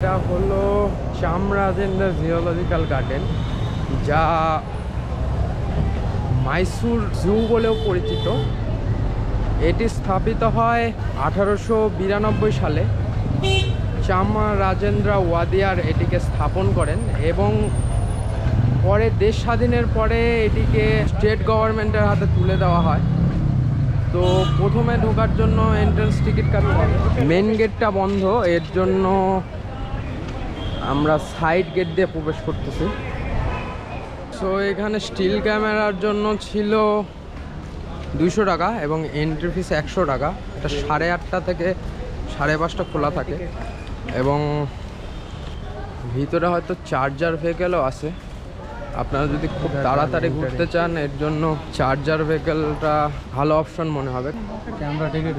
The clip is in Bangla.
এটা হলো চামরাজেন্দ্র জিওলজিক্যাল গার্ডেন, যা মাইসুর জু বলেও পরিচিত। এটি স্থাপিত হয় 1892 সালে। চামরাজেন্দ্র ওয়াদিয়ার এটিকে স্থাপন করেন এবং পরে দেশ স্বাধীনের পরে এটিকে স্টেট গভর্নমেন্টের হাতে তুলে দেওয়া হয়। তো প্রথমে ঢোকার জন্য এন্ট্রান্স টিকিট কাটতে হবে। মেন গেটটা বন্ধ, এর জন্য আমরা সাইড গেট দিয়ে প্রবেশ করতেছি। সো এখানে স্টিল ক্যামেরার জন্য ছিল 200 টাকা এবং এন্ট্রি ফিস 100 টাকা। এটা 8:30 থেকে 5:30 খোলা থাকে এবং ভিতরে হয়তো চার্জার ভেহিকেলও আছে। আপনারা যদি খুব তাড়াতাড়ি ঘুরতে চান, এর জন্য চার্জার ভেহিকেলটা ভালো অপশন মনে হবে। Camera ticket